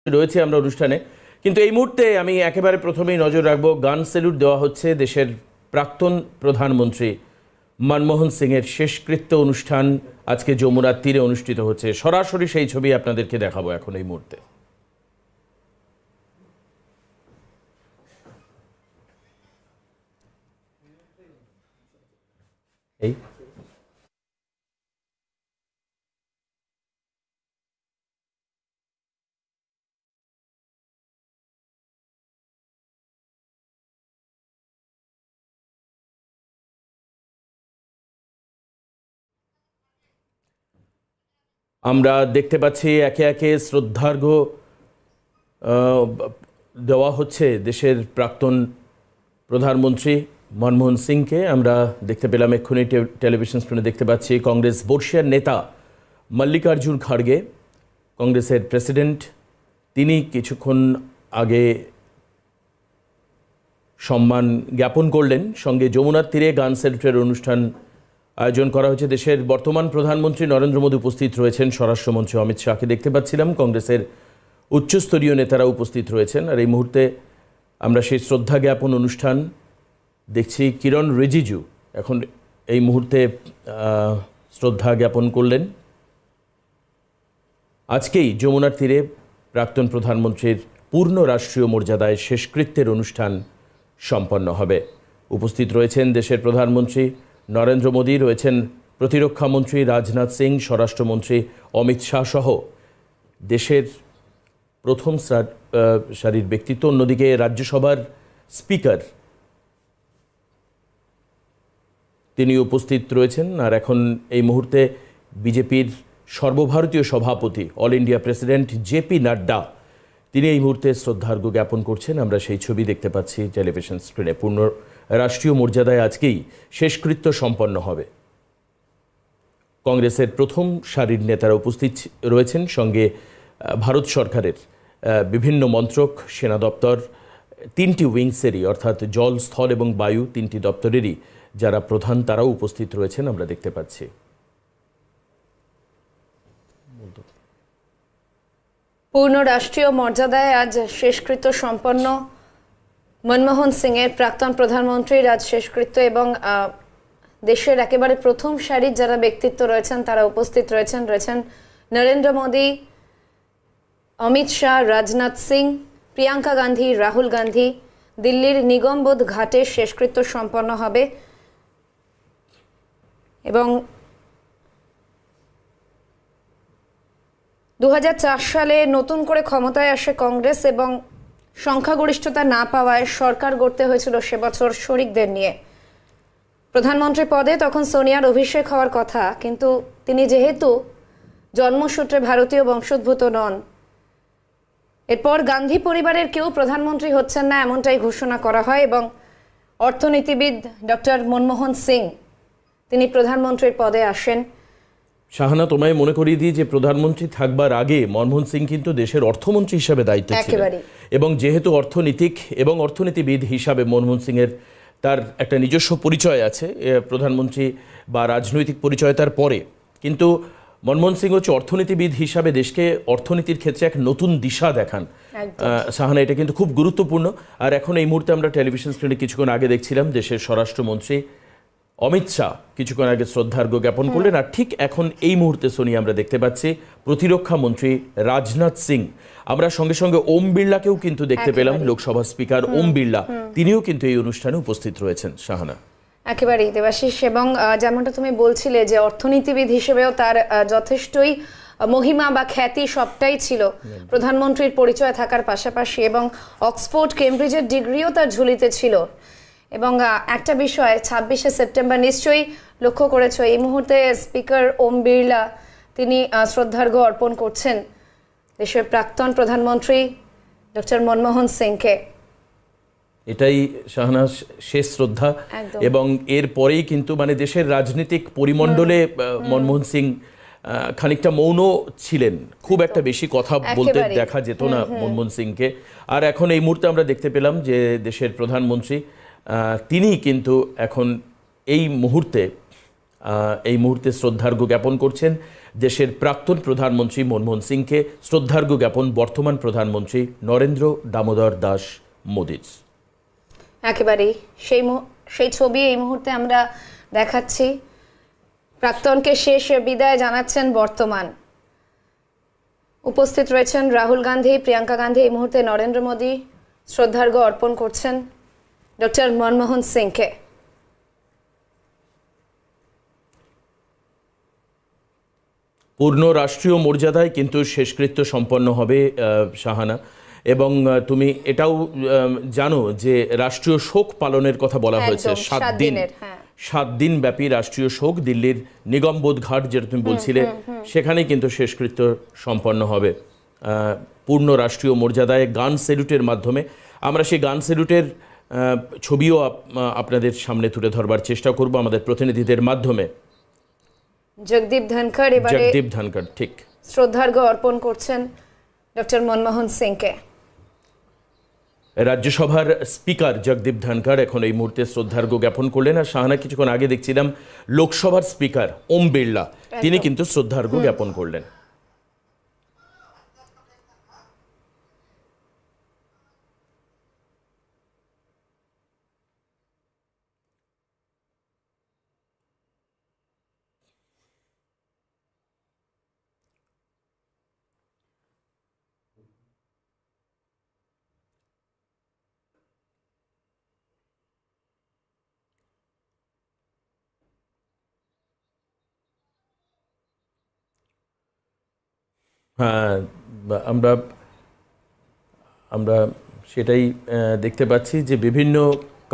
রয়েছে আমরা অনুষ্ঠানে। কিন্তু এই মুহূর্তে আমি একেবারে প্রথমেই নজর রাখবো, গান স্যালুট দেওয়া হচ্ছে দেশের প্রাক্তন প্রধানমন্ত্রী মনমোহন সিং এর শেষকৃত্য অনুষ্ঠান আজকে যমুনার তীরে অনুষ্ঠিত হচ্ছে। সরাসরি সেই ছবি আপনাদেরকে দেখাবো এখন এই মুহূর্তে। এই আমরা দেখতে পাচ্ছি একে একে শ্রদ্ধার্ঘ্য দেওয়া হচ্ছে দেশের প্রাক্তন প্রধানমন্ত্রী মনমোহন সিংকে। আমরা দেখতে পেলাম এক্ষুনি টেলিভিশন স্ক্রিনে দেখতে পাচ্ছি কংগ্রেস বর্ষিয়ার নেতা মল্লিকার্জুন খাড়গে, কংগ্রেসের প্রেসিডেন্ট, তিনি কিছুক্ষণ আগে সম্মান জ্ঞাপন করলেন। সঙ্গে যমুনার তীরে গান স্যালুটের অনুষ্ঠান আয়োজন করা হয়েছে। দেশের বর্তমান প্রধানমন্ত্রী নরেন্দ্র মোদী উপস্থিত রয়েছেন, স্বরাষ্ট্রমন্ত্রী অমিত শাহকে দেখতে পাচ্ছিলাম, কংগ্রেসের উচ্চস্তরীয় নেতারা উপস্থিত রয়েছেন। আর এই মুহূর্তে আমরা সেই শ্রদ্ধা জ্ঞাপন অনুষ্ঠান দেখছি। কিরণ রিজিজু এখন এই মুহূর্তে শ্রদ্ধা জ্ঞাপন করলেন। আজকেই যমুনার তীরে প্রাক্তন প্রধানমন্ত্রীর পূর্ণ রাষ্ট্রীয় মর্যাদায় শেষকৃত্যের অনুষ্ঠান সম্পন্ন হবে। উপস্থিত রয়েছেন দেশের প্রধানমন্ত্রী নরেন্দ্র মোদী, রয়েছেন প্রতিরক্ষামন্ত্রী রাজনাথ সিং, স্বরাষ্ট্রমন্ত্রী অমিত শাহ সহ দেশের প্রথম সারির ব্যক্তিত্ব। অন্যদিকে রাজ্যসভার স্পিকার তিনি উপস্থিত রয়েছেন। আর এখন এই মুহূর্তে বিজেপির সর্বভারতীয় সভাপতি all India president JP Nadda তিনি এই মুহূর্তে শ্রদ্ধার্ঘ্য জ্ঞাপন করছেন। আমরা সেই ছবি দেখতে পাচ্ছি টেলিভিশন স্ক্রিনে। পূর্ণ রাষ্ট্রীয় মর্যাদায় আজকেই শেষকৃত্য সম্পন্ন হবে। কংগ্রেসের প্রথম সারির নেতারা উপস্থিত রয়েছেন, সঙ্গে ভারত সরকারের বিভিন্ন মন্ত্রক, সেনা দপ্তর, তিনটি উইংসেরই অর্থাৎ জল, স্থল এবং বায়ু তিনটি দপ্তরেরই যারা প্রধান তারাও উপস্থিত রয়েছেন আমরা দেখতে পাচ্ছি। পূর্ণ রাষ্ট্রীয় মর্যাদায় আজ শেষকৃত্য সম্পন্ন মনমোহন সিং এর, প্রাক্তন প্রধানমন্ত্রীর আজ শেষকৃত্য, এবং দেশের একেবারে প্রথম সারির যারা ব্যক্তিত্ব রয়েছেন তারা উপস্থিত রয়েছেন নরেন্দ্র মোদী, অমিত শাহ, রাজনাথ সিং, প্রিয়াঙ্কা গান্ধী, রাহুল গান্ধী। দিল্লির নিগমবোধ ঘাটে শেষকৃত্য সম্পন্ন হবে এবং 2004 সালে নতুন করে ক্ষমতায় আসে কংগ্রেস এবং সংখ্যাগরিষ্ঠতা না পাওয়ায় সরকার গড়তে হয়েছিল সে বছর শরিকদের নিয়ে। প্রধানমন্ত্রী পদে তখন সোনিয়ার অভিষেক হওয়ার কথা, কিন্তু তিনি যেহেতু জন্মসূত্রে ভারতীয় বংশোদ্ভূত নন, এরপর গান্ধী পরিবারের কেউ প্রধানমন্ত্রী হচ্ছেন না এমনটাই ঘোষণা করা হয় এবং অর্থনীতিবিদ ডক্টর মনমোহন সিং তিনি প্রধানমন্ত্রীর পদে আসেন। শাহানা, তোমায় মনে করিয়ে দিই যে প্রধানমন্ত্রী থাকবার আগে মনমোহন সিং কিন্তু দেশের অর্থমন্ত্রী হিসাবে দায়িত্বে ছিলেন, এবং যেহেতু অর্থনীতিক এবং অর্থনীতিবিদ হিসাবে মনমোহন সিং এর তার একটা নিজস্ব পরিচয় আছে, প্রধানমন্ত্রী বা রাজনৈতিক পরিচয় তার পরে, কিন্তু মনমোহন সিং হচ্ছে অর্থনীতিবিদ হিসাবে দেশকে অর্থনীতির ক্ষেত্রে এক নতুন দিশা দেখান। শাহানা, এটা কিন্তু খুব গুরুত্বপূর্ণ। আর এখন এই মুহূর্তে আমরা টেলিভিশন স্ক্রিনে কিছুক্ষণ আগে দেখছিলাম দেশের স্বরাষ্ট্রমন্ত্রী অমিত শাহ কিছুক্ষণ আগে শ্রদ্ধার্ঘ্য জ্ঞাপন করলেন। আর ঠিক এখন এই মুহূর্তে সোনি আমরা দেখতে পাচ্ছি প্রতিরক্ষা মন্ত্রী রাজনাথ সিং। আমরা সঙ্গে সঙ্গে ওম বিড়লাকেও কিন্তু দেখতে পেলাম, লোকসভা স্পিকার ওম বিড়লা, তিনিও কিন্তু এই অনুষ্ঠানে উপস্থিত রয়েছেন। শাহানা, একেবারেই দেবাশিস, এবং যেমনটা তুমি বলছিলে যে অর্থনীতিবিদ হিসেবেও তার যথেষ্টই মহিমা বা খ্যাতি সবটাই ছিল প্রধানমন্ত্রীর পরিচয় থাকার পাশাপাশি, এবং অক্সফোর্ড কেমব্রিজের ডিগ্রিও তার ঝুলিতে ছিল। এবং একটা বিষয় 26শে সেপ্টেম্বর নিশ্চয়ই লক্ষ্য করেছো, এই মুহূর্তে স্পিকার ওম বিড়লা তিনি শ্রদ্ধার্ঘ্য অর্পণ করছেন দেশের প্রাক্তন প্রধানমন্ত্রী ডক্টর মনমোহন সিংকে। এটাই শাহানা শেষ শ্রদ্ধা, এবং এর পরেই কিন্তু মানে দেশের রাজনৈতিক পরিমণ্ডলে মনমোহন সিং খানিকটা মৌন ছিলেন, খুব একটা বেশি কথা বলতে দেখা যেত না মনমোহন সিংকে। আর এখন এই মুহূর্তে আমরা দেখতে পেলাম যে দেশের প্রধানমন্ত্রী তিনি কিন্তু এখন এই মুহূর্তে এই মুহূর্তে শ্রদ্ধার্ঘ্য জ্ঞাপন করছেন দেশের প্রাক্তন প্রধানমন্ত্রী মনমোহন সিংকে, শ্রদ্ধার্ঘ্য জ্ঞাপন বর্তমান প্রধানমন্ত্রী নরেন্দ্র দামোদর দাস মোদির। একেবারেই সেই ছবি এই মুহূর্তে আমরা দেখাচ্ছি। প্রাক্তনকে শেষ বিদায় জানাচ্ছেন বর্তমান। উপস্থিত রয়েছেন রাহুল গান্ধী, প্রিয়াঙ্কা গান্ধী। এই মুহূর্তে নরেন্দ্র মোদী শ্রদ্ধার্ঘ্য অর্পণ করছেন ডক্টর মনমোহন সিংকে। পূর্ণ রাষ্ট্রীয় মর্যাদায় কিন্তু শেষকৃত্য সম্পন্ন হবে শাহানা, এবং তুমি এটাও জানো যে রাষ্ট্রীয় শোক পালনের কথা বলা হয়েছে। 7 দিন ব্যাপী রাষ্ট্রীয় শোক দিল্লির নিগমবোধ ঘাট, যেটা তুমি বলছিলে, সেখানেই কিন্তু শেষকৃত্য সম্পন্ন হবে পূর্ণ রাষ্ট্রীয় মর্যাদায় গান স্যালুটের মাধ্যমে। আমরা সেই গান স্যালুটের ছবিও আপনাদের সামনে তুলে ধরবার চেষ্টা করব আমাদের প্রতিনিধিদের মাধ্যমে। জগদীপ ধনখড় ঠিক শ্রদ্ধার্ঘ্য অর্পণ করছেন ডক্টর মনমোহন সিংকে। রাজ্যসভার স্পিকার জগদীপ ধনখড় এখন এই মুহূর্তে শ্রদ্ধার্ঘ্য জ্ঞাপন করলেন। আর শাহানা, কিছুক্ষণ আগে দেখছিলাম লোকসভার স্পিকার ওম বিড়লা, তিনি কিন্তু শ্রদ্ধার্ঘ্য জ্ঞাপন করলেন। হ্যাঁ, আমরা সেটাই দেখতে পাচ্ছি যে বিভিন্ন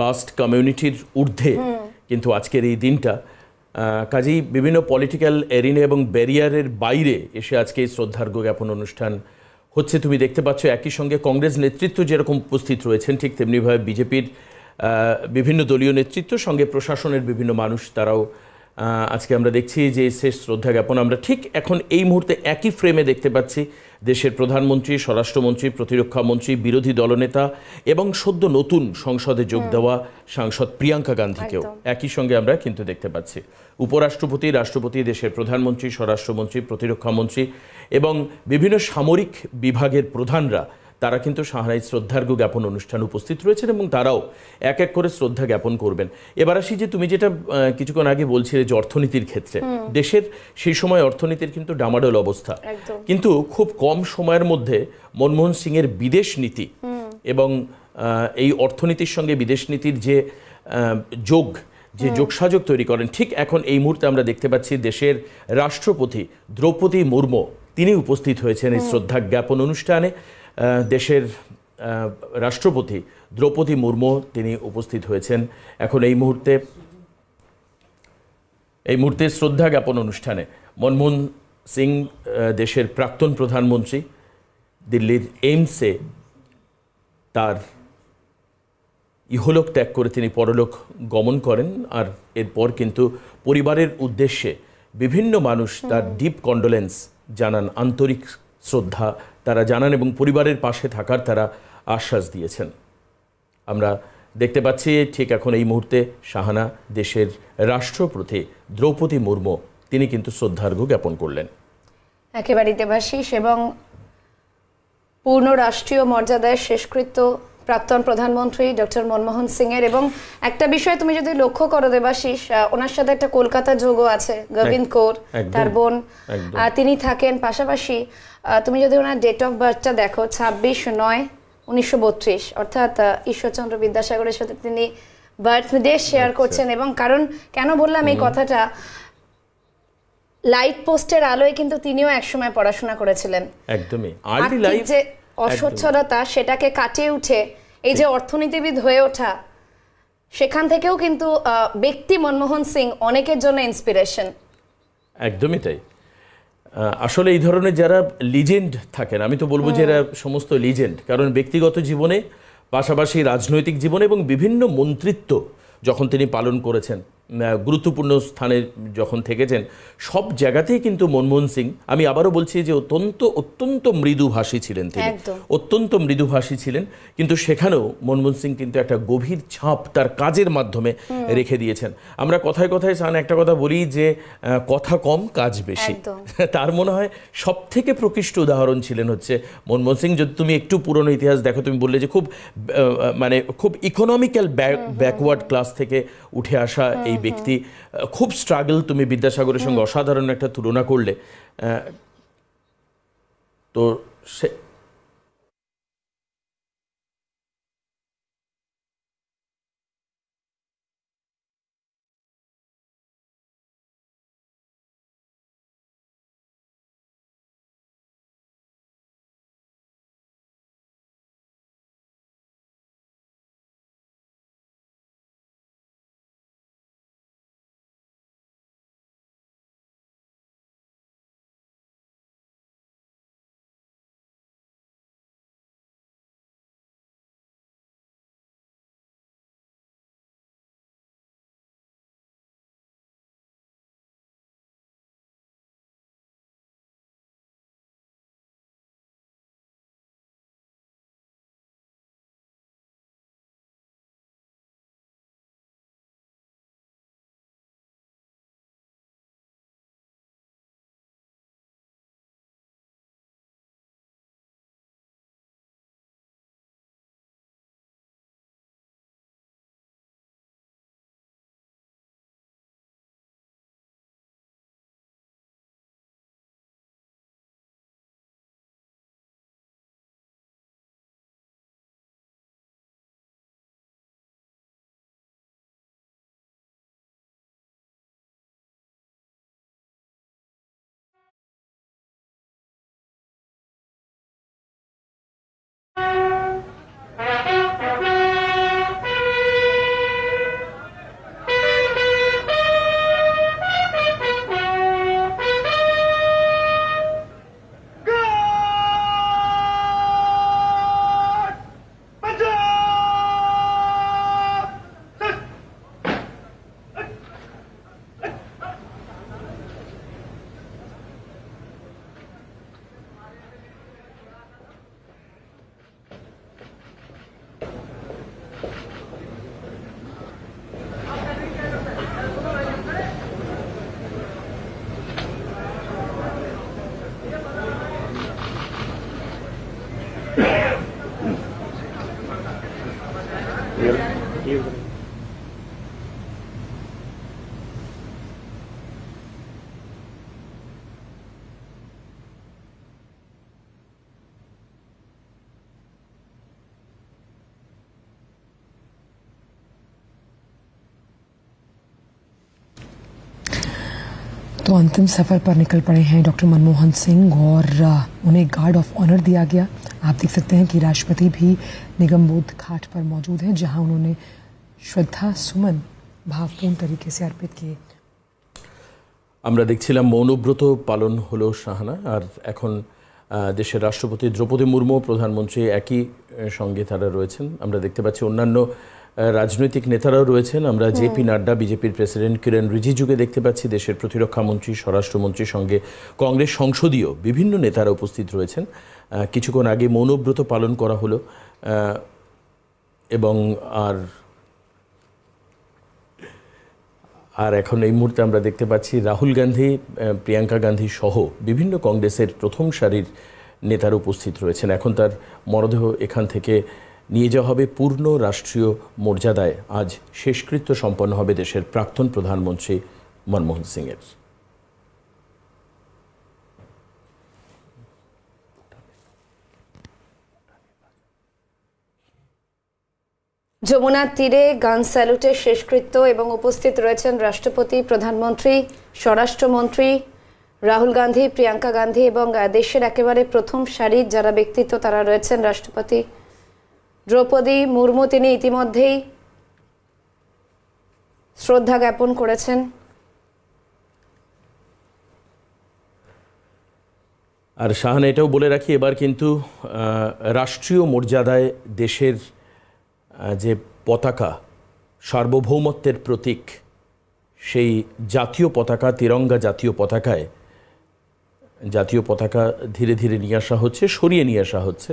কাস্ট কমিউনিটির ঊর্ধ্বে কিন্তু আজকের এই দিনটা, কাজেই বিভিন্ন পলিটিক্যাল এরিনা এবং ব্যারিয়ারের বাইরে এসে আজকে এই শ্রদ্ধার্ঘ্য জ্ঞাপন অনুষ্ঠান হচ্ছে। তুমি দেখতে পাচ্ছ একই সঙ্গে কংগ্রেস নেতৃত্ব যেরকম উপস্থিত রয়েছেন, ঠিক তেমনিভাবে বিজেপির বিভিন্ন দলীয় নেতৃত্ব, সঙ্গে প্রশাসনের বিভিন্ন মানুষ, তারাও আজকে আমরা দেখছি যে শেষ শ্রদ্ধা জ্ঞাপন আমরা ঠিক এখন এই মুহূর্তে একই ফ্রেমে দেখতে পাচ্ছি দেশের প্রধানমন্ত্রী, স্বরাষ্ট্রমন্ত্রী, প্রতিরক্ষা মন্ত্রী, বিরোধী দলনেতা এবং সদ্য নতুন সংসদে যোগ দেওয়া সাংসদ প্রিয়াঙ্কা গান্ধীকেও একই সঙ্গে আমরা কিন্তু দেখতে পাচ্ছি। উপরাষ্ট্রপতি, রাষ্ট্রপতি, দেশের প্রধানমন্ত্রী, স্বরাষ্ট্রমন্ত্রী, প্রতিরক্ষা মন্ত্রী এবং বিভিন্ন সামরিক বিভাগের প্রধানরা, তারা কিন্তু শাহানাই শ্রদ্ধার্ঘ্য জ্ঞাপন অনুষ্ঠানে উপস্থিত রয়েছেন এবং তারাও এক এক করে শ্রদ্ধা জ্ঞাপন করবেন। এবার আসি যে তুমি যেটা কিছুক্ষণ আগে বলছিলে যে অর্থনীতির ক্ষেত্রে দেশের সেই সময় অর্থনীতির কিন্তু ডামাডোল অবস্থা, কিন্তু খুব কম সময়ের মধ্যে মনমোহন সিং এর বিদেশ নীতি এবং এই অর্থনীতির সঙ্গে বিদেশ নীতির যে যোগসাযোগ তৈরি করেন, ঠিক এখন এই মুহূর্তে আমরা দেখতে পাচ্ছি দেশের রাষ্ট্রপতি দ্রৌপদী মুর্মু তিনি উপস্থিত হয়েছেন এই শ্রদ্ধা জ্ঞাপন অনুষ্ঠানে। দেশের রাষ্ট্রপতি দ্রৌপদী মুর্মু তিনি উপস্থিত হয়েছেন এখন এই মুহূর্তে শ্রদ্ধা জ্ঞাপন অনুষ্ঠানে। মনমোহন সিং দেশের প্রাক্তন প্রধানমন্ত্রী, দিল্লির এইমসে তার ইহলোক ত্যাগ করে তিনি পরলোক গমন করেন। আর এরপর কিন্তু পরিবারের উদ্দেশ্যে বিভিন্ন মানুষ তার ডিপ কন্ডোলেন্স জানান, আন্তরিক শ্রদ্ধা তারা জানান এবং পরিবারের পাশে থাকার তারা আশ্বাস দিয়েছেন। আমরা দেখতে পাচ্ছি ঠিক এখন এই মুহূর্তে শাহানা দেশের রাষ্ট্রপতি দ্রৌপদী মুর্মু তিনি কিন্তু শ্রদ্ধার্ঘ্য জ্ঞাপন করলেন। একেবারে দেবাশিস, এবং পূর্ণ রাষ্ট্রীয় মর্যাদায় শেষকৃত্য প্রাক্তন প্রধানমন্ত্রী ডক্টর মনমোহন সিং এর। এবং একটা বিষয় তুমি যদি লক্ষ্য করো দেবাশিস, ওনার সাথে একটা কলকাতা যোগও আছে, গোবিন্দ কৌর তার বোন, তিনি থাকেন। পাশাপাশি তুমি যদি ওনার ডেট অফ বার্থটা দেখো 26/9/1932, অর্থাৎ ঈশ্বরচন্দ্র বিদ্যাসাগরের সাথে তিনি বার্থডে শেয়ার করছেন। এবং কারণ কেন বললাম এই কথাটা, লাইট পোস্টের আলোয় কিন্তু তিনিও একসময় পড়াশোনা করেছিলেন। একদমই যে অসচ্ছলতা সেটাকে কাটিয়ে উঠে এই যে অর্থনীতিবিদ হয়ে ওঠা, সেখান থেকেও কিন্তু ব্যক্তি মনমোহন সিং অনেকের জন্য ইন্সপিরেশন। একদমই তাই। আসলে এই ধরনের যারা লিজেন্ড থাকেন, আমি তো বলবো যে এরা সমস্ত লিজেন্ড, কারণ ব্যক্তিগত জীবনে পাশাপাশি রাজনৈতিক জীবনে এবং বিভিন্ন মন্ত্রিত্ব যখন তিনি পালন করেছেন, গুরুত্বপূর্ণ স্থানে যখন থেকেছেন সব জায়গাতেই কিন্তু মনমোহন সিং, আমি আবারও বলছি যে অত্যন্ত মৃদুভাষী ছিলেন তিনি, অত্যন্ত মৃদুভাষী ছিলেন, কিন্তু সেখানেও মনমোহন সিং কিন্তু একটা গভীর ছাপ তার কাজের মাধ্যমে রেখে দিয়েছেন। আমরা কথায় কথায় সান একটা কথা বলি যে কথা কম কাজ বেশি, তার মনে হয় সব থেকে প্রকৃষ্ট উদাহরণ ছিলেন হচ্ছে মনমোহন সিং। যদি তুমি একটু পুরনো ইতিহাস দেখো, তুমি বললে যে খুব ইকোনমিক্যাল ব্যাকওয়ার্ড ক্লাস থেকে উঠে আসা এই ব্যক্তি, খুব স্ট্রাগল, তুমি বিদ্যাসাগরের সঙ্গে অসাধারণ একটা তুলনা করলে, তো সে तो अंतिम सफर पर निकल पड़े हैं डॉक्टर मनमोहन सिंह और उन्हें गार्ड ऑफ ऑनर दिया गया। आप देख सकते हैं कि राष्ट्रपति भी निगमबोध घाट पर मौजूद हैं, जहां उन्होंने श्रद्धा सुमन भावपूर्ण तरीके से अर्पित किए। আমরা দেখছিলাম মৌনব্রত পালন হলো শাহানা, আর এখন দেশের রাষ্ট্রপতি দ্রৌপদী মুর্মু, প্রধানমন্ত্রী একই সঙ্গে তারা রয়েছেন। আমরা দেখতে পাচ্ছি অন্যান্য রাজনৈতিক নেতারাও রয়েছেন। আমরা জেপি নাড্ডা, বিজেপির প্রেসিডেন্ট কিরেন রিজিজুকে দেখতে পাচ্ছি, দেশের প্রতিরক্ষা মন্ত্রী, স্বরাষ্ট্রমন্ত্রীর সঙ্গে কংগ্রেস সংসদীয় বিভিন্ন নেতারা উপস্থিত রয়েছেন। কিছুক্ষণ আগে মৌনব্রত পালন করা হলো এবং আর এখন এই মুহূর্তে আমরা দেখতে পাচ্ছি রাহুল গান্ধী, প্রিয়াঙ্কা গান্ধী সহ বিভিন্ন কংগ্রেসের প্রথম সারির নেতারা উপস্থিত রয়েছেন। এখন তার মরদেহ এখান থেকে নিয়ে যাওয়া হবে পূর্ণ রাষ্ট্রীয় মর্যাদায়। আজ শেষকৃত্য সম্পন্ন হবে দেশের প্রাক্তন প্রধানমন্ত্রী মনমোহন সিংয়ের। যমুনার তীরে গান স্যালুটের শেষকৃত্য এবং উপস্থিত রয়েছেন রাষ্ট্রপতি, প্রধানমন্ত্রী, স্বরাষ্ট্রমন্ত্রী রাহুল গান্ধী, প্রিয়াঙ্কা গান্ধী এবং দেশের একেবারে প্রথম সারির যারা ব্যক্তিত্ব তারা রয়েছেন। রাষ্ট্রপতি দ্রৌপদী মুর্মু তিনি ইতিমধ্যেই শ্রদ্ধা জ্ঞাপন করেছেন। আর শাহানা, এটাও বলে রাখি, এবার কিন্তু রাষ্ট্রীয় মর্যাদায় দেশের যে পতাকা, সার্বভৌমত্বের প্রতীক, সেই জাতীয় পতাকা, তিরঙ্গা জাতীয় পতাকায় জাতীয় পতাকা ধীরে ধীরে নিয়ে আসা হচ্ছে, সরিয়ে নিয়ে আসা হচ্ছে।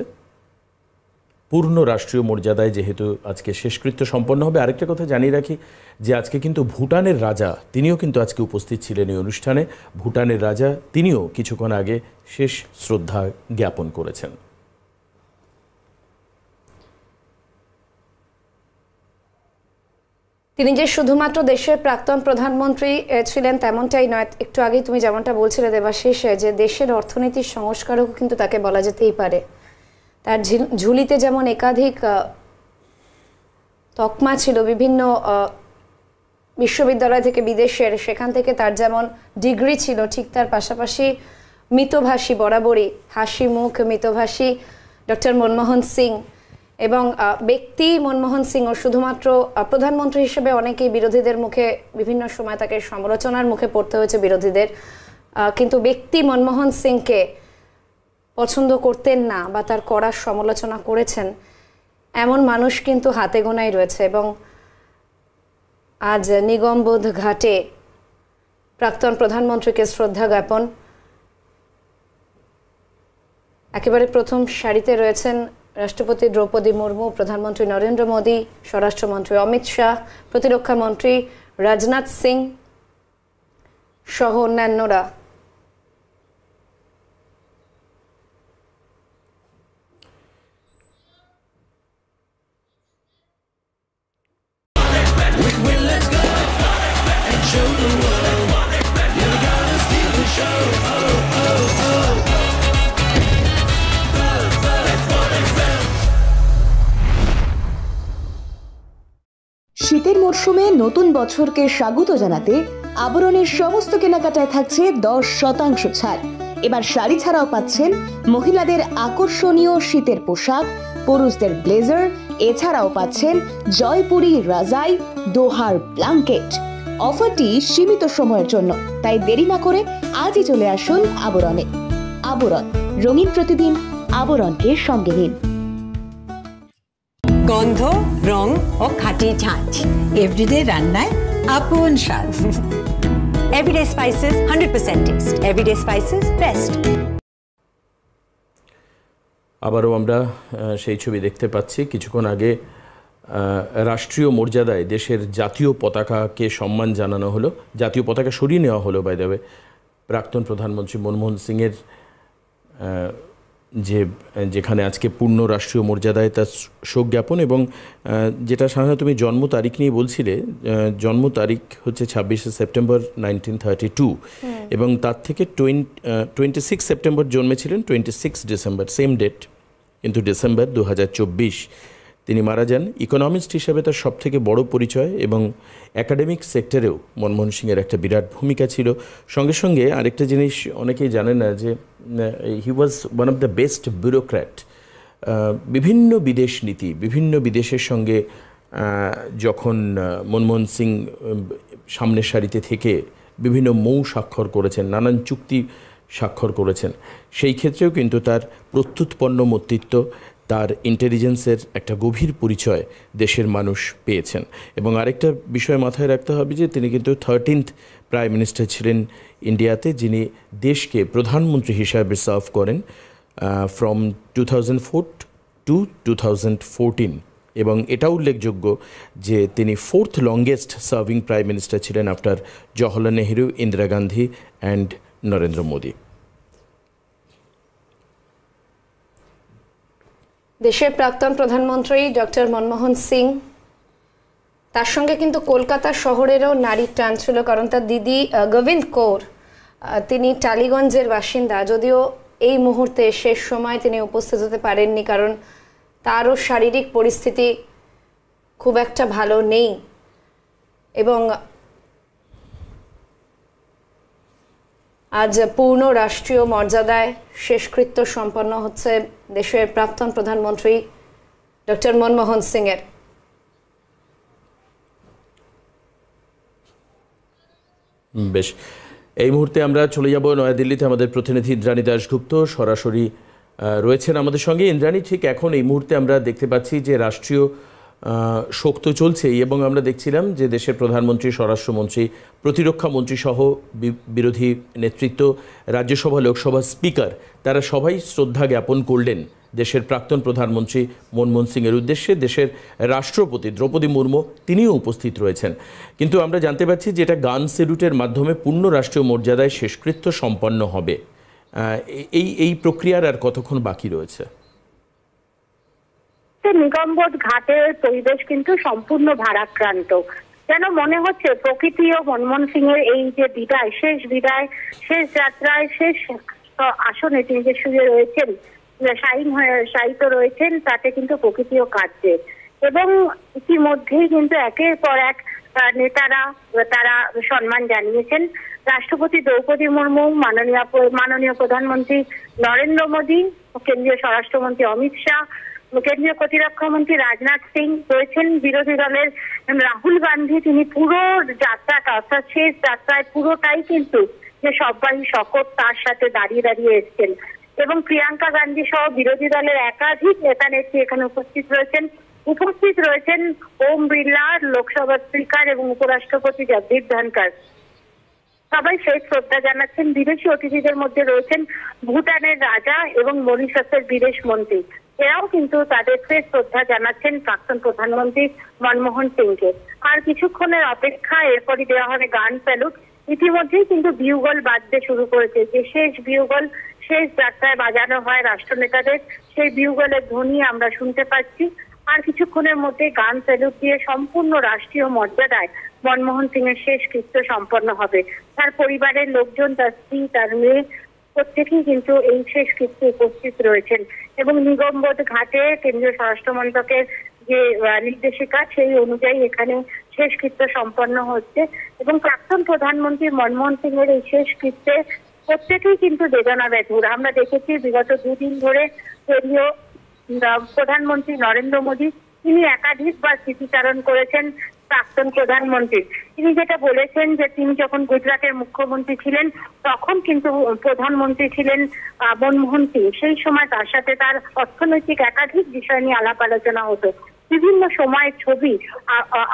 পূর্ণ রাষ্ট্রীয় মর্যাদায় যেহেতু আজকে শেষকৃত্য সম্পন্ন হবে। আরেকটা কথা জানিয়ে রাখি যে আজকে কিন্তু ভুটানের রাজা, তিনিও কিন্তু আজকে উপস্থিত ছিলেন এই অনুষ্ঠানে। ভুটানের রাজা তিনিও কিছুক্ষণ আগে শেষ শ্রদ্ধা জ্ঞাপন করেছেন। তিনি যে শুধুমাত্র দেশের প্রাক্তন প্রধানমন্ত্রী ছিলেন তেমনটাই নয়, একটু আগেই তুমি যেমনটা বলছিলে দেবাশিস, যে দেশের অর্থনীতির সংস্কারকও কিন্তু তাকে বলা যেতেই পারে। তার ঝুলিতে যেমন একাধিক তকমা ছিল বিভিন্ন বিশ্ববিদ্যালয় থেকে বিদেশের, সেখান থেকে তার যেমন ডিগ্রি ছিল, ঠিক তার পাশাপাশি মিতভাষী, বরাবরই হাসি মুখ মিতভাষী ডক্টর মনমোহন সিং। এবং ব্যক্তি মনমোহন সিংও শুধুমাত্র প্রধানমন্ত্রী হিসেবে অনেকেই বিরোধীদের মুখে বিভিন্ন সময় তাকে সমালোচনার মুখে পড়তে হয়েছে বিরোধীদের, কিন্তু ব্যক্তি মনমোহন সিংকে পছন্দ করতেন না বা তার কড়া সমালোচনা করেছেন এমন মানুষ কিন্তু হাতে গোনাই রয়েছে। এবং আজ নিগমবোধ ঘাটে প্রাক্তন প্রধানমন্ত্রীকে শ্রদ্ধা জ্ঞাপন, একেবারে প্রথম সারিতে রয়েছেন রাষ্ট্রপতি দ্রৌপদী মুর্মু, প্রধানমন্ত্রী নরেন্দ্র মোদী, স্বরাষ্ট্রমন্ত্রী অমিত শাহ, প্রতিরক্ষা মন্ত্রী রাজনাথ সিং সহ অন্যান্যরা। শীতের মরশুমে নতুন বছরকে স্বাগত জানাতে আবরণের সমস্ত কেনাকাটায় থাকছে 10% ছাড়। এবার শাড়ি ছাড়াও পাচ্ছেন মহিলাদের আকর্ষণীয় শীতের পোশাক, পুরুষদের ব্লেজার, এছাড়াও পাচ্ছেন জয়পুরি রাজাই, দোহার ব্ল্যাঙ্কেট। অফারটি সীমিত সময়ের জন্য, তাই দেরি না করে আজই চলে আসুন আবরণে। আবরণ, রঙিন প্রতিদিন, আবরণকে সঙ্গে নিন। গন্ধ, রং ও খাঁটি ঝাঁঝ, এভরিডে রান্নায় আপন স্বাদ। Everyday spices 100% taste, Everyday spices best. আবারও আমরা সেই ছবি দেখতে পাচ্ছি। কিছুক্ষণ আগে রাষ্ট্রীয় মর্যাদায় দেশের জাতীয় পতাকাকে সম্মান জানানো হলো, জাতীয় পতাকা সরিয়ে নেওয়া হলো বাই দ্য ওয়ে। প্রাক্তন প্রধানমন্ত্রী মনমোহন সিংয়ের যেখানে আজকে পূর্ণ রাষ্ট্রীয় মর্যাদায় তার শোক জ্ঞাপন। এবং যেটা সাধারণত তুমি জন্ম তারিখ নিয়ে বলছিলে, জন্ম তারিখ হচ্ছে 26শে সেপ্টেম্বর 1932 এবং তার থেকে 26 সেপ্টেম্বর জন্মেছিলেন, 26 ডিসেম্বর সেম ডেট, কিন্তু ডিসেম্বর 2024 তিনি মারা যান। ইকোনমিস্ট হিসেবে তার সবথেকে বড় পরিচয় এবং একাডেমিক সেক্টরেও মনমোহন সিংয়ের একটা বিরাট ভূমিকা ছিল। সঙ্গে সঙ্গে আরেকটা জিনিস অনেকেই জানেন না যে he was one of the best bureaucrat. বিভিন্ন বিদেশ নীতি, বিভিন্ন বিদেশের সঙ্গে যখন মনমোহন সিং সামনের সারিতে থেকে বিভিন্ন মৌ স্বাক্ষর করেছেন, নানান চুক্তি স্বাক্ষর করেছেন, সেই ক্ষেত্রেও কিন্তু তার প্রত্যুৎপন্ন মতিত্ব, তার ইন্টেলিজেন্সের একটা গভীর পরিচয় দেশের মানুষ পেয়েছেন। এবং আরেকটা বিষয় মাথায় রাখতে হবে যে তিনি কিন্তু 13th প্রাইম মিনিস্টার ছিলেন ইন্ডিয়াতে, যিনি দেশকে প্রধানমন্ত্রী হিসাবে সার্ভ করেন ফ্রম 2004 to 2014। এবং এটা উল্লেখযোগ্য যে তিনি 4th longest serving prime minister ছিলেন আফটার জওহরলাল নেহরু, ইন্দিরা গান্ধী অ্যান্ড নরেন্দ্র মোদী। দেশের প্রাক্তন প্রধানমন্ত্রী ডক্টর মনমোহন সিং, তার সঙ্গে কিন্তু কলকাতা শহরেরও নারীর টান ছিল, কারণ তার দিদি গোবিন্দ কৌর, তিনি টালিগঞ্জের বাসিন্দা। যদিও এই মুহূর্তে শেষ সময় তিনি উপস্থিত হতে পারেননি, কারণ তারও শারীরিক পরিস্থিতি খুব একটা ভালো নেই। এবং আজ পূর্ণ রাষ্ট্রীয় মর্যাদায় শেষকৃত্য সম্পন্ন হচ্ছে দেশের প্রাক্তন প্রধানমন্ত্রী ডক্টর মনমোহন সিংয়ের। বেশ, এই মুহূর্তে আমরা চলে যাব নয়াদিল্লিতে। আমাদের প্রতিনিধি ইন্দ্রাণী দাশগুপ্ত সরাসরি রয়েছেন আমাদের সঙ্গে। ইন্দ্রাণী, ঠিক এখন এই মুহূর্তে আমরা দেখতে পাচ্ছি যে রাষ্ট্রীয় শোক তো চলছেই, এবং আমরা দেখছিলাম যে দেশের প্রধানমন্ত্রী, স্বরাষ্ট্রমন্ত্রী, প্রতিরক্ষা মন্ত্রী সহ বিরোধী নেতৃত্ব, রাজ্যসভা, লোকসভা স্পিকার, তারা সবাই শ্রদ্ধা জ্ঞাপন করলেন দেশের প্রাক্তন প্রধানমন্ত্রী মনমোহন সিংয়ের উদ্দেশ্যে। দেশের রাষ্ট্রপতি দ্রৌপদী মুর্মু তিনিও উপস্থিত রয়েছেন। কিন্তু আমরা জানতে পারছি যে এটা গান স্যালুটের মাধ্যমে পূর্ণ রাষ্ট্রীয় মর্যাদায় শেষকৃত্য সম্পন্ন হবে। এই প্রক্রিয়ার আর কতক্ষণ বাকি রয়েছে? নিগমবোধ ঘাটের পরিবেশ কিন্তু সম্পূর্ণ ভারাক্রান্ত। যেন মনে হচ্ছে প্রকৃতি ও মনমোহন সিং এর এই যে বিদায়, শেষ যাত্রায়, শেষ আসনে তিনি যে শুয়ে রয়েছেন, শায়িত রয়েছেন, তাতে কিন্তু প্রকৃতিও কাঁদছে। এবং ইতিমধ্যেই কিন্তু একের পর এক নেতারা তারা সম্মান জানিয়েছেন। রাষ্ট্রপতি দ্রৌপদী মুর্মু, মাননীয় প্রধানমন্ত্রী নরেন্দ্র মোদী, কেন্দ্রীয় স্বরাষ্ট্রমন্ত্রী অমিত শাহ, কেন্দ্রীয় প্রতিরক্ষা মন্ত্রী রাজনাথ সিং রয়েছেন, বিরোধী দলের রাহুল গান্ধী, তিনি পুরো যাত্রাটা, অর্থাৎ শেষ যাত্রায় পুরোটাই কিন্তু যে সবাই শকট তার সাথে দাঁড়িয়ে এসছেন। এবং প্রিয়াঙ্কা গান্ধী সহ বিরোধী দলের একাধিক নেতা নেত্রী এখানে উপস্থিত রয়েছেন ওম বিড়লা, লোকসভা স্পিকার এবং উপরাষ্ট্রপতি জগদীপ ধনকর। সবাই শেষ শ্রদ্ধা জানাচ্ছেন। বিদেশি অতিথিদের মধ্যে রয়েছেন ভুটানের রাজা এবং মরিশাসের বিদেশ মন্ত্রী। এরাও কিন্তু তাদের শেষ শ্রদ্ধা জানাচ্ছেন প্রাক্তন প্রধানমন্ত্রী মনমোহন সিংকে। আর কিছুক্ষণের অপেক্ষা, এরপরই দেওয়া হবে গান স্যালুট। ইতিমধ্যেই কিন্তু বিউগল বাজতে শুরু করেছে, যে শেষ বিউগল শেষ যাত্রায় বাজানো হয় রাষ্ট্রনেতাদের, সেই বিউগলের ধ্বনি আমরা শুনতে পাচ্ছি। আর কিছুক্ষণের মধ্যে গান স্যালুট দিয়ে সম্পূর্ণ রাষ্ট্রীয় মর্যাদায় মনমোহন সিং এর শেষকৃত্য সম্পন্ন হবে। তার পরিবারের লোকজন, তার স্ত্রী, তার মেয়ে প্রত্যেকেই কিন্তু এই শেষকৃত্যে উপস্থিত রয়েছেন। এবং নিগমবোধ ঘাটে কেন্দ্রীয় স্বরাষ্ট্র মন্ত্রকের যে নির্দেশিকা, সেই অনুযায়ী এখানে শেষকৃত্য সম্পন্ন হচ্ছে। এবং প্রাক্তন প্রধানমন্ত্রী মনমোহন সিং এর এই শেষকৃত্যে প্রত্যেকেই কিন্তু বেদনা ব্যাকুল। আমরা দেখেছি বিগত দুদিন ধরে কেন্দ্রীয় প্রধানমন্ত্রী নরেন্দ্র মোদী, তিনি একাধিকবার স্মৃতিচারণ করেছেন প্রাক্তন প্রধানমন্ত্রী। তিনি যেটা বলেছেন যে তিনি যখন গুজরাটের মুখ্যমন্ত্রী ছিলেন তখন কিন্তু প্রধানমন্ত্রী ছিলেন মনমোহন সিং। সেই সময় তার সাথে তার অর্থনৈতিক একাধিক বিষয় নিয়ে আলাপ আলোচনা হতো। বিভিন্ন সময়ের ছবি,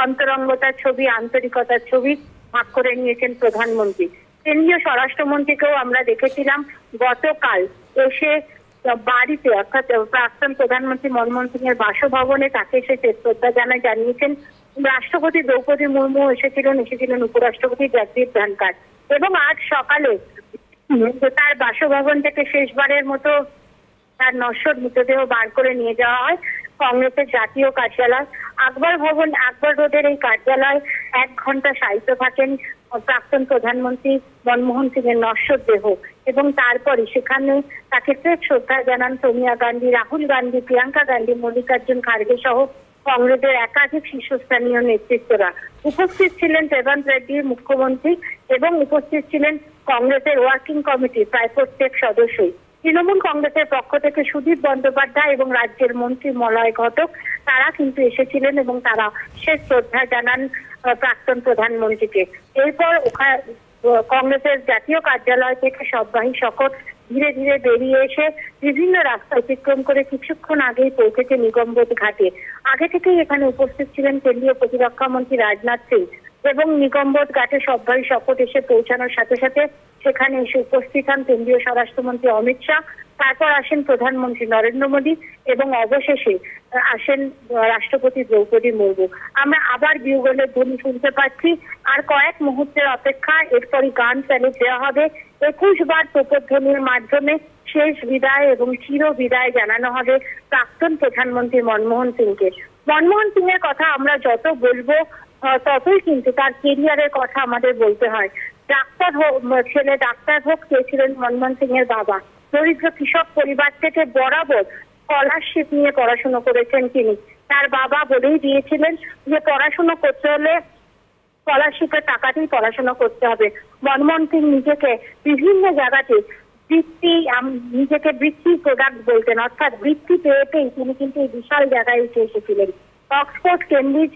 অন্তরঙ্গতার ছবি, আন্তরিকতার ছবি ভাগ করে নিয়েছেন প্রধানমন্ত্রী। কেন্দ্রীয় স্বরাষ্ট্রমন্ত্রীকেও আমরা দেখেছিলাম গতকাল এসে বাড়িতে, অর্থাৎ প্রাক্তন প্রধানমন্ত্রী মনমোহন সিং এর বাসভবনে তাকে এসে শ্রদ্ধা জানিয়েছেন। রাষ্ট্রপতি দ্রৌপদী মুর্মু এসেছিলেন উপরাষ্ট্রপতি জগদীপ ধনকর। এবং আজ সকালে তার বাসভবন থেকে শেষবারের মতো তার নশ্বর মৃতদেহ বার করে নিয়ে যাওয়া হয় কংগ্রেসের জাতীয় কার্যালয় আকবর রোডের এই কার্যালয় 1 ঘন্টা শায়িত থাকেন প্রাক্তন প্রধানমন্ত্রী মনমোহন সিং এর নশ্বর দেহ। এবং তারপরে সেখানে তাকে শ্রদ্ধা জানান সোনিয়া গান্ধী, রাহুল গান্ধী, প্রিয়াঙ্কা গান্ধী, মল্লিকার্জুন খাড়গে সহ কংগ্রেসের একাধিক শীর্ষস্থানীয় নেতৃত্বরা। উপস্থিত ছিলেন রেবন্ত রেড্ডি মুখ্যমন্ত্রী, এবং উপস্থিত ছিলেন কংগ্রেসের ওয়ার্কিং কমিটির প্রায় প্রত্যেক সদস্যই। তৃণমূল কংগ্রেসের পক্ষ থেকে সুদীপ বন্দ্যোপাধ্যায় এবং রাজ্যের মন্ত্রী মলয় ঘটক, তারা কিন্তু এসেছিলেন এবং তারা শেষ শ্রদ্ধা জানান প্রাক্তন প্রধানমন্ত্রীকে। এরপর কংগ্রেসের জাতীয় কার্যালয় থেকে সববাহী শকট ধীরে ধীরে বেরিয়ে এসে বিভিন্ন রাস্তা অতিক্রম করে কিছুক্ষণ আগেই পৌঁছেছে নিগমবোধ ঘাটে। আগে থেকেই এখানে উপস্থিত ছিলেন কেন্দ্রীয় প্রতিরক্ষা মন্ত্রী রাজনাথ সিং। এবং নিগমবোধ ঘাটে সববাহী শকট এসে পৌঁছানোর সাথে সাথে সেখানে এসে উপস্থিত হন কেন্দ্রীয় স্বরাষ্ট্রমন্ত্রী অমিত শাহ, তারপর আসেন প্রধানমন্ত্রী নরেন্দ্র মোদী এবং অবশেষে আসেন রাষ্ট্রপতি দ্রৌপদী মুর্মু। আমরা আবার বিউগলের ধ্বনি শুনতে পাচ্ছি। আর কয়েক মুহূর্তের অপেক্ষা, এরপরই গান স্যালুট দেওয়া হবে। 21 বার প্রতিধ্বনির মাধ্যমে শেষ বিদায় এবং চির বিদায় জানানো হবে প্রাক্তন প্রধানমন্ত্রী মনমোহন সিংকে। মনমোহন সিং এর কথা আমরা যত বলবো ততই কিন্তু তার কেরিয়ারের কথা আমাদের বলতে হয়। ছেলে ডাক্তার হোক চেয়েছিলেন মনমোহন সিং এর বাবা। দরিদ্র কৃষক পরিবার থেকে বরাবর স্কলারশিপ নিয়ে পড়াশোনা করেছেন তিনি। তার বাবা বলেই দিয়েছিলেন যে পড়াশোনা করতে হলে স্কলারশিপের টাকাতেই পড়াশোনা করতে হবে। মনমোহন সিং নিজেকে বিভিন্ন জায়গাতে বৃত্তি প্রোডাক্ট বলতেন, অর্থাৎ বৃত্তি পেয়েই তিনি কিন্তু এই বিশাল জায়গায় এসেছিলেন। অক্সফোর্ড, কেমব্রিজ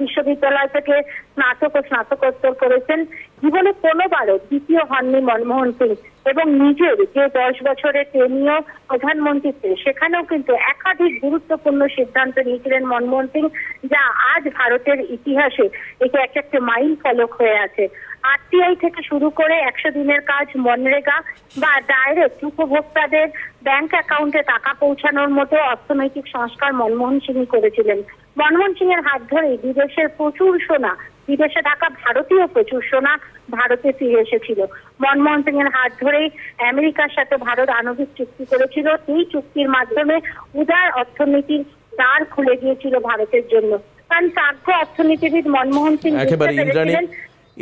বিশ্ববিদ্যালয় থেকে স্নাতক ও স্নাতকোত্তর করেছেন। জীবনে কোনোবারও দ্বিতীয় হননি মনমোহন সিং এবং নিজের যে 10 বছরের টেনিও প্রধানমন্ত্রীত্বে সেখানেও কিন্তু একাধিক গুরুত্বপূর্ণ সিদ্ধান্ত নিয়েছিলেন মনমোহন সিং, যা আজ ভারতের ইতিহাসে একে একটা মাইল ফলক হয়ে আছে। আরটিআই থেকে শুরু করে 100 দিনের কাজ, মনরেগা বা ডাইরেক্ট উপভোক্তাদের ব্যাংক অ্যাকাউন্টে টাকা পৌঁছানোর মতো অর্থনৈতিক সংস্কার মনমোহন সিং করেছিলেন। মনমোহন সিং এর হাত ধরেই বিদেশের প্রচুর সোনা, বিদেশে থাকা ভারতীয় প্রচুর সোনা ভারতে ফিরে এসেছিল। মনমোহন সিং এর হাত ধরেই আমেরিকার সাথে ভারত আণবিক চুক্তি করেছিল। এই চুক্তির মাধ্যমে উদার অর্থনীতির দ্বার খুলে গিয়েছিল ভারতের জন্য। কারণ প্রাজ্ঞ অর্থনীতিবিদ মনমোহন সিং একেবারে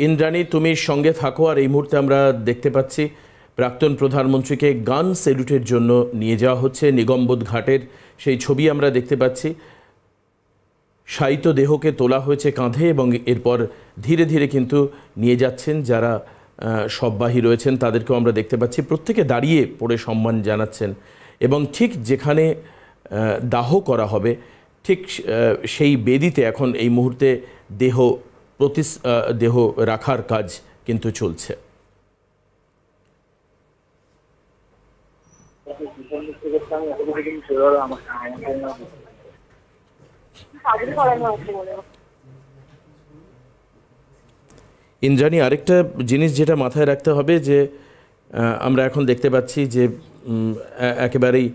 ইন্দ্রাণী তুমি সঙ্গে থাকো। আর এই মুহূর্তে আমরা দেখতে পাচ্ছি প্রাক্তন প্রধানমন্ত্রীকে গান স্যালুটের জন্য নিয়ে যাওয়া হচ্ছে নিগমবোধ ঘাটের সেই ছবি আমরা দেখতে পাচ্ছি। শায়িত দেহকে তোলা হয়েছে কাঁধে এবং এরপর ধীরে ধীরে কিন্তু নিয়ে যাচ্ছেন যারা শববাহী রয়েছেন, তাদেরকেও আমরা দেখতে পাচ্ছি প্রত্যেকে দাঁড়িয়ে পড়ে সম্মান জানাচ্ছেন এবং ঠিক যেখানে দাহ করা হবে ঠিক সেই বেদিতে এখন এই মুহূর্তে দেহ রাখার কাজ কিন্তু চলছে। ইন্দ্রাণী, আরেকটা জিনিস যেটা মাথায় রাখতে হবে যে আমরা এখন দেখতে পাচ্ছি যে একেবারেই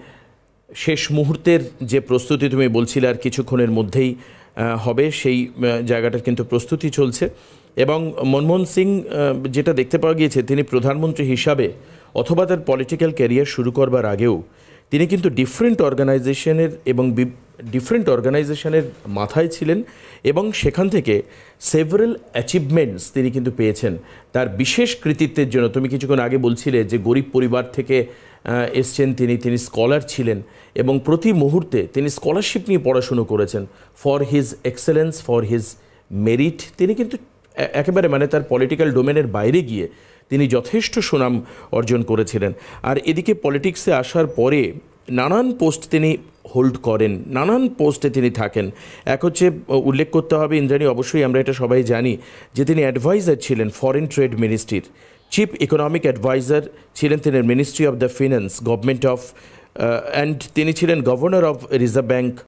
শেষ মুহূর্তের যে প্রস্তুতি তুমি বলছিলে আর কিছুক্ষণের মধ্যেই হবে, সেই জায়গাটার কিন্তু প্রস্তুতি চলছে। এবং মনমোহন সিং যেটা দেখতে পাওয়া গিয়েছে, তিনি প্রধানমন্ত্রী হিসাবে অথবা তার পলিটিক্যাল ক্যারিয়ার শুরু করবার আগেও তিনি কিন্তু ডিফারেন্ট অর্গানাইজেশনের মাথায় ছিলেন এবং সেখান থেকে সেভারাল অ্যাচিভমেন্টস তিনি কিন্তু পেয়েছেন তার বিশেষ কৃতিত্বের জন্য। তুমি কিছুক্ষণ আগে বলছিলে যে গরিব পরিবার থেকে এসছেন তিনি স্কলার ছিলেন এবং প্রতি মুহূর্তে তিনি স্কলারশিপ নিয়ে পড়াশুনো করেছেন। For his excellence, for his merit তিনি কিন্তু একেবারে তার পলিটিক্যাল ডোমেনের বাইরে গিয়ে তিনি যথেষ্ট সুনাম অর্জন করেছিলেন। আর এদিকে পলিটিক্সে আসার পরে নানান পোস্ট তিনি হোল্ড করেন, নানান পোস্টে তিনি থাকেন। এক হচ্ছে উল্লেখ করতে হবে ইন্দ্রাণী, অবশ্যই আমরা এটা সবাই জানি যে তিনি অ্যাডভাইজার ছিলেন ফরেন ট্রেড মিনিস্ট্রির, চিফ ইকোনমিক অ্যাডভাইজার ছিলেন তিনি ministry of the finance government of, and তিনি ছিলেন গভর্নর অফ রিজার্ভ ব্যাঙ্ক